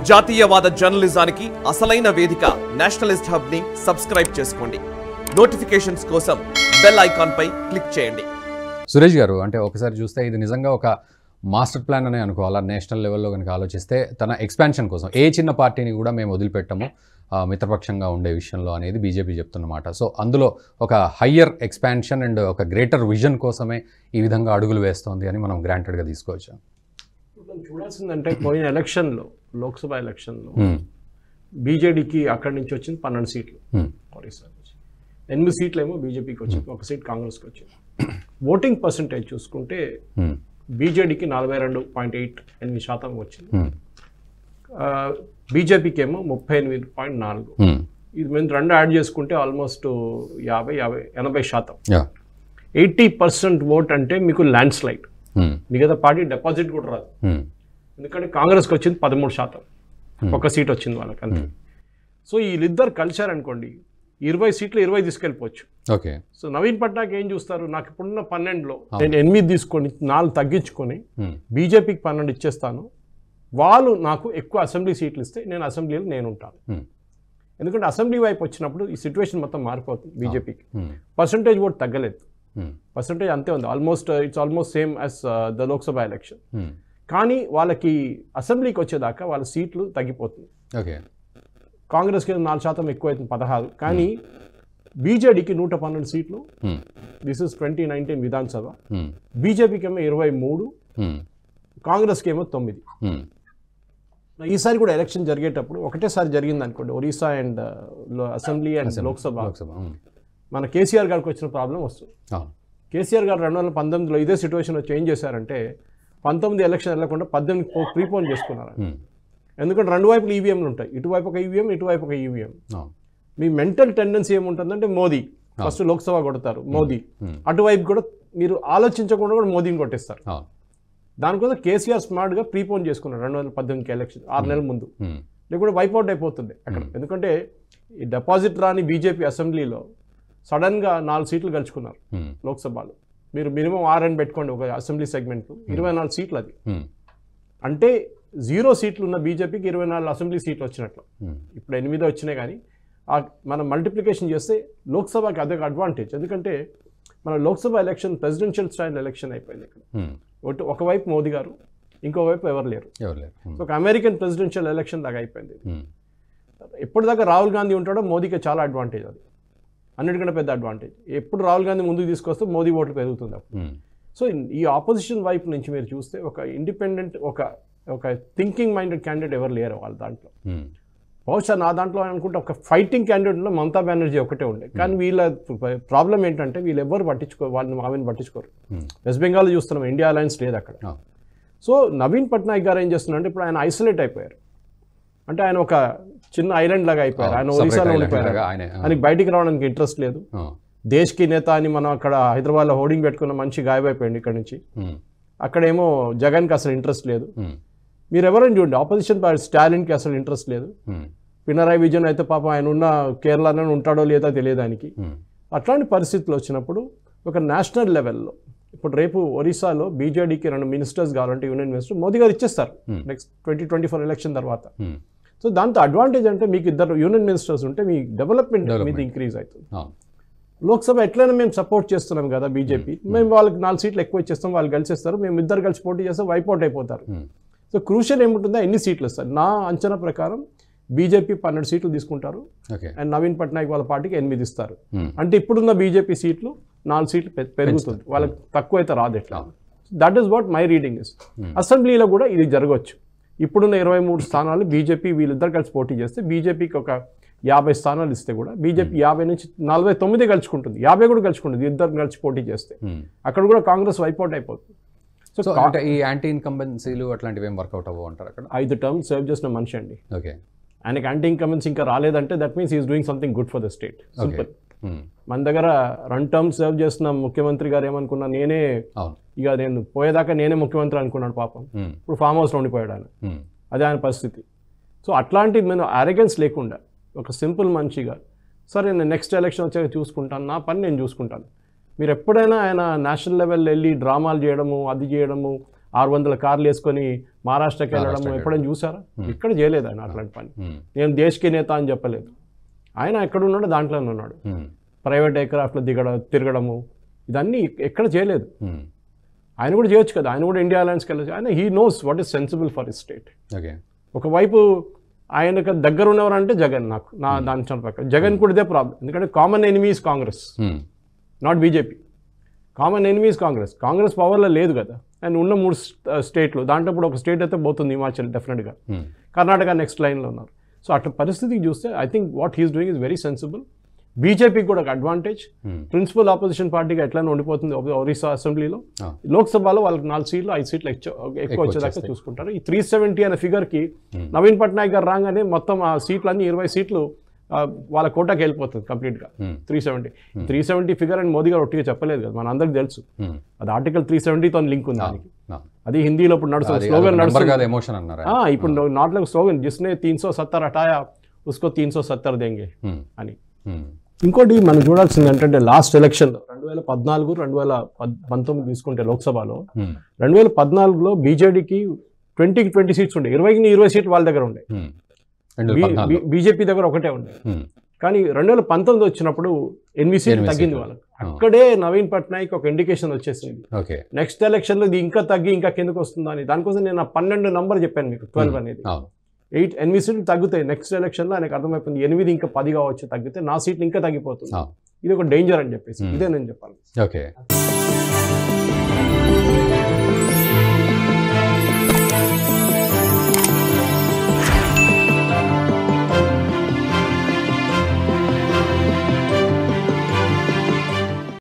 జాతీయవాద జర్నలిజానికి అసలైన వేదిక నేషనలిస్ట్ హబ్ ని సబ్స్క్రైబ్ చేసుకోండి. నోటిఫికేషన్స్ కోసం బెల్ ఐకాన్ పై క్లిక్ చేయండి. సురేష్ గారు, అంటే ఒకసారి చూస్తే ఇది నిజంగా ఒక మాస్టర్ ప్లాన్ అనే అనుకోవాలా. నేషనల్ లెవెల్లో కనుక ఆలోచిస్తే తన ఎక్స్పాన్షన్ కోసం ఏ చిన్న పార్టీని కూడా మేము వదిలిపెట్టము మిత్రపక్షంగా ఉండే విషయంలో అనేది బీజేపీ చెప్తున్నమాట. సో అందులో ఒక హయ్యర్ ఎక్స్పాన్షన్ అండ్ ఒక గ్రేటర్ విజన్ కోసమే ఈ విధంగా అడుగులు వేస్తోంది అని మనం గ్రాంటెడ్గా తీసుకోవచ్చు. మనం చూడాల్సిందంటే పోయిన ఎలక్షన్లో, లోక్సభ ఎలక్షన్లో బీజేడీకి అక్కడి నుంచి వచ్చింది 12 సీట్లు, ఒరిస్సా నుంచి 8 సీట్లు ఏమో బీజేపీకి వచ్చింది, 1 సీట్ కాంగ్రెస్కి వచ్చింది. ఓటింగ్ పర్సంటేజ్ చూసుకుంటే బీజేడీకి 42.8% వచ్చింది, బీజేపీకి ఏమో 38.4. ఇది మేము రెండు యాడ్ చేసుకుంటే ఆల్మోస్ట్ 80%. 80% ఓట్ అంటే మీకు ల్యాండ్ స్లైడ్. మిగతా పార్టీ డిపాజిట్ కూడా రాదు, ఎందుకంటే కాంగ్రెస్కి వచ్చింది 13%, 1 సీట్ వచ్చింది వాళ్ళకి అంతే. సో వీళ్ళిద్దరు కలిశారనుకోండి 20 సీట్లు 20 తీసుకెళ్ళిపోవచ్చు. ఓకే. సో నవీన్ పట్నాయక్ ఏం చూస్తారు, నాకు ఇప్పుడున్న 12లో నేను 8 తీసుకొని 4 తగ్గించుకొని బీజేపీకి 12 ఇచ్చేస్తాను, వాళ్ళు నాకు ఎక్కువ అసెంబ్లీ సీట్లు ఇస్తే నేను అసెంబ్లీలో నేను ఉంటాను. ఎందుకంటే అసెంబ్లీ వైపు వచ్చినప్పుడు ఈ సిచ్యువేషన్ మొత్తం మారిపోతుంది. బీజేపీకి పర్సంటేజ్ ఓట్ తగ్గలేదు, పర్సంటేజ్ అంతే ఉంది, it's almost same as the Lok Sabha election. కానీ వాళ్ళకి అసెంబ్లీకి వచ్చేదాకా వాళ్ళ సీట్లు తగ్గిపోతుంది. ఓకే. కాంగ్రెస్కి 4% ఎక్కువ అవుతుంది, 16. కానీ బీజేడీకి 112 సీట్లు, దిస్ ఇస్ 2019 విధానసభ. బీజేపీకి ఏమో 23, కాంగ్రెస్కి ఏమో 9. ఈసారి కూడా ఎలక్షన్ జరిగేటప్పుడు ఒకటేసారి జరిగింది అనుకోండి, Orissa and assembly and Lok Sabha. మన కేసీఆర్ గారికి వచ్చిన ప్రాబ్లం వస్తుంది. కేసీఆర్ గారు 2019లో ఇదే సిచ్యువేషన్లో చేంజ్ చేశారంటే 19 ఎలక్షన్ వెళ్ళకుండా 18 ప్రీపోన్ చేసుకున్నారు. ఎందుకంటే రెండు వైపులు ఈవీఎంలు ఉంటాయి, ఇటువైపు ఒక ఈవీఎం, ఇటువైపు ఒక ఈవీఎం. మీ మెంటల్ టెండెన్సీ ఏముంటుందంటే మోదీ ఫస్ట్ లోక్సభ కొడతారు, మోదీ అటువైపు కూడా మీరు ఆలోచించకుండా కూడా మోదీని కొట్టేస్తారు. దానికోసం కేసీఆర్ స్మార్ట్గా ప్రీపోన్ చేసుకున్నారు 2018 ఎలక్షన్ 6 నెలల ముందు, లేకుంటే వైపౌట్ అయిపోతుంది అక్కడ. ఎందుకంటే ఈ డిపాజిట్ రాని బీజేపీ అసెంబ్లీలో సడన్గా 4 సీట్లు గెలుచుకున్నారు లోక్సభలో. మీరు మినిమం 6 అని పెట్టుకోండి ఒక అసెంబ్లీ సెగ్మెంట్, 24 సీట్లు. అది అంటే 0 సీట్లు ఉన్న బీజేపీకి 24 అసెంబ్లీ సీట్లు వచ్చినట్లు. ఇప్పుడు 8 వచ్చినాయి, కానీ మనం మల్టిప్లికేషన్ చేస్తే లోక్సభకి అదే అడ్వాంటేజ్. ఎందుకంటే మన Lok Sabha election presidential style election అయిపోయింది ఇక్కడ. ఒకవైపు మోదీ గారు, ఇంకోవైపు ఎవరు లేరు. సో ఒక అమెరికన్ ప్రెసిడెన్షియల్ ఎలక్షన్ లాగా అయిపోయింది. ఎప్పటిదాకా రాహుల్ గాంధీ ఉంటాడో మోదీకి చాలా అడ్వాంటేజ్, అది అన్నిటికంటే పెద్ద అడ్వాంటేజ్. ఎప్పుడు రాహుల్ గాంధీ ముందుకు తీసుకొస్తే మోదీ ఓట్లు పెరుగుతుంది అప్పుడు. సో ఈ ఆపోజిషన్ వైపు నుంచి మీరు చూస్తే ఒక ఇండిపెండెంట్, ఒక థింకింగ్ మైండెడ్ క్యాండిడేట్ ఎవరు లేరు వాళ్ళ దాంట్లో. బహుశా నా దాంట్లో అనుకుంటే ఒక ఫైటింగ్ క్యాండిడేట్లో మమతా బెనర్జీ ఒకటే ఉండే. కానీ వీళ్ళ ప్రాబ్లం ఏంటంటే వీళ్ళు ఎవరు పట్టించుకోరు, వాళ్ళని ఆమెను పట్టించుకోరు. వెస్ట్ బెంగాల్లో చూస్తున్నాం, ఇండియా అలయన్స్ లేదు అక్కడ. సో నవీన్ పట్నాయక్ గారు ఏం చేస్తున్నారంటే ఇప్పుడు ఆయన ఐసోలేట్ అయిపోయారు, అంటే ఆయన ఒక చిన్న ఐలాండ్ లాగా అయిపోయారు. ఆయన ఒరిస్సాలో ఉండిపోయారు, ఆయనకి బయటికి రావడానికి ఇంట్రెస్ట్ లేదు. దేశ్కి నేత అని మనం అక్కడ హైదరాబాద్లో హోర్డింగ్ పెట్టుకున్న మనిషి గాయమైపోయింది ఇక్కడ నుంచి. అక్కడేమో జగన్కి అసలు ఇంట్రెస్ట్ లేదు. మీరు ఎవరైనా చూడండి, ఆపోజిషన్ పార్టీ స్టాలిన్కి అసలు ఇంట్రెస్ట్ లేదు. పినరాయి విజయన్ అయితే పాపం ఆయన ఉన్న కేరళలో ఉంటాడో లేదో తెలియదు ఆయనకి. అట్లాంటి పరిస్థితులు వచ్చినప్పుడు ఒక నేషనల్ లెవెల్లో ఇప్పుడు రేపు ఒరిస్సాలో బీజేడీకి 2 మినిస్టర్స్ కావాలంటే యూనియన్ మినిస్టర్ మోదీ గారు ఇచ్చేస్తారు నెక్స్ట్ 2024 ఎలక్షన్ తర్వాత. సో దాంతో అడ్వాంటేజ్ అంటే మీకు 2 యూనియన్ మినిస్టర్స్ ఉంటే మీ డెవలప్మెంట్ మీద ఇంక్రీజ్ అవుతుంది. లోక్సభ ఎట్లయినా మేము సపోర్ట్ చేస్తున్నాం కదా బీజేపీ, మేము వాళ్ళకి 4 సీట్లు ఎక్కువ ఇచ్చేస్తాం, వాళ్ళు గెలిచేస్తారు, మేము ఇద్దరు కలిసి పోటీ చేస్తే వైపౌట్ అయిపోతారు. సో క్రూషియల్ ఏముంటుందో ఎన్ని సీట్లు ఇస్తారు. నా అంచనా ప్రకారం బీజేపీ 12 సీట్లు తీసుకుంటారు అండ్ నవీన్ పట్నాయక్ వాళ్ళ పార్టీకి 8 ఇస్తారు. అంటే ఇప్పుడున్న బీజేపీ సీట్లు 4 సీట్లు పెరుగుతుంది, వాళ్ళకి తక్కువ అయితే రాదు. ఎట్లా that is what my reading is. అసెంబ్లీలో కూడా ఇది జరగవచ్చు. ఇప్పుడున్న 23 స్థానాలు బీజేపీ వీళ్ళిద్దరు కలిసి పోటీ చేస్తే బీజేపీకి ఒక 50 స్థానాలు ఇస్తే కూడా బీజేపీ 50 నుంచి 49 గెలుచుకుంటుంది, 50 కూడా గెలుచుకుంటుంది ఇద్దరు కలిసి పోటీ చేస్తే. అక్కడ కూడా కాంగ్రెస్ వైపౌట్ అయిపోతుంది. సో అంటే ఈ యాంటీ ఇన్కంబెన్సీలు అట్లాంటివి ఏం వర్కౌట్ అవ్వవు అంటారు అక్కడ. 5 టర్మ్స్ సర్వ్ చేసిన మనిషి అండి. ఓకే. ఆయనకి యాంటీ ఇన్కంబెన్సీ ఇంకా రాలేదంటే that means is doing something good for the state. Simple. మన దగ్గర 2 టర్మ్స్ సర్వ్ చేసిన ముఖ్యమంత్రి గారు ఏమనుకున్నా, ఇక నేను పోయేదాకా నేనే ముఖ్యమంత్రి అనుకున్నాడు పాపం. ఇప్పుడు ఫామ్ హౌస్లో ఉండిపోయాడు ఆయన, అదే ఆయన పరిస్థితి. సో అట్లాంటి నేను అరెగెన్స్ లేకుండా ఒక సింపుల్ మనిషిగా, సరే నేను నెక్స్ట్ ఎలక్షన్ వచ్చాక చూసుకుంటాను, నా పని నేను చూసుకుంటాను. మీరు ఎప్పుడైనా ఆయన నేషనల్ లెవెల్ వెళ్ళి డ్రామాలు చేయడము, అది చేయడము, 600 కార్లు వేసుకొని మహారాష్ట్రకి వెళ్ళడం ఎప్పుడైనా చూసారా? ఇక్కడ చేయలేదు ఆయన అట్లాంటి పని. నేను దేశకి నేత అని చెప్పలేదు. ఆయన ఎక్కడ ఉన్నాడో దాంట్లోనే ఉన్నాడు. ప్రైవేట్ ఎయిర్క్రాఫ్ట్లో తిరగడము ఇదన్నీ ఎక్కడ చేయలేదు. ఆయన కూడా చేయొచ్చు కదా, ఆయన కూడా ఇండియా అలయన్స్కి వెళ్ళచ్చు. ఆయన he knows what is sensible for his state. ఒకవైపు ఆయనకు దగ్గర ఉన్నవారంటే జగన్, నా దాని ప్రకారం జగన్ కూడా ఇదే ప్రాబ్లం. ఎందుకంటే common enemies Congress, not BJP. Common enemies Congress. Congress పవర్లో లేదు కదా. అండ్ ఉన్న 3 స్టేట్లు, దాంట్లో ఇప్పుడు ఒక స్టేట్ అయితే పోతుంది హిమాచల్ డెఫినెట్గా. కర్ణాటక నెక్స్ట్ లైన్లో ఉన్నారు. సో అట్లా పరిస్థితికి చూస్తే I think what he's doing is very sensible. బీజేపీకి కూడా ఒక అడ్వాంటేజ్. ప్రిన్సిపల్ ఆపోజిషన్ పార్టీగా ఎట్లయినా ఉండిపోతుంది ఒరిస్సా అసెంబ్లీలో. లోక్సభలో వాళ్ళకి 4 సీట్లు 5 సీట్లు ఎక్కువ వచ్చేదాకా చూసుకుంటారు. ఈ 370 అనే ఫిగర్కి నవీన్ పట్నాయక్ గారు రాగానే మొత్తం ఆ సీట్లు అన్ని 20 సీట్లు వాళ్ళ కోటాకి వెళ్ళిపోతుంది కంప్లీట్గా. 370 ఫిగర్ అని మోదీ గారు ఒట్టిగా చెప్పలేదు కదా, మన అందరికి తెలుసు. అది ఆర్టికల్ 370తో లింక్ ఉంది దానికి. అది హిందీలో ఇప్పుడు నడుస్తుంది, స్లోగన్ నడుస్తుంది. ఇప్పుడు నాట్లో స్లోగన్ జిస్నే 370 హటాయా ఉస్కో 370 దేంగే అని. ఇంకోటి మనం చూడాల్సింది ఏంటంటే లాస్ట్ ఎలక్షన్లో 2014, 2019 తీసుకుంటే లోక్సభలో 2014లో బీజేడీకి 20కి 20 సీట్స్ ఉండే, 20కి 20 సీట్లు వాళ్ళ దగ్గర ఉండే. బీజేపీ దగ్గర ఒకటే ఉండే. కానీ 2019 వచ్చినప్పుడు 8 సీట్లు తగ్గింది వాళ్ళకి. అక్కడే నవీన్ పట్నాయక్ ఒక ఇండికేషన్ వచ్చేసింది, నెక్స్ట్ ఎలక్షన్లో ఇది ఇంకా తగ్గి ఇంకా కిందకు వస్తుందని. దానికోసం నేను 12 నంబర్ చెప్పాను మీకు, 12 అనేది. 8 సీట్లు తగ్గుతాయి నెక్స్ట్ ఎలక్షన్లో. ఆయనకు అర్థమైపోయింది 8 ఇంకా 10 కావచ్చు తగ్గితే నా సీట్లు ఇంకా తగ్గిపోతుంది. ఇది ఒక డేంజర్ అని చెప్పేసి ఇదే నేను చెప్పాలి.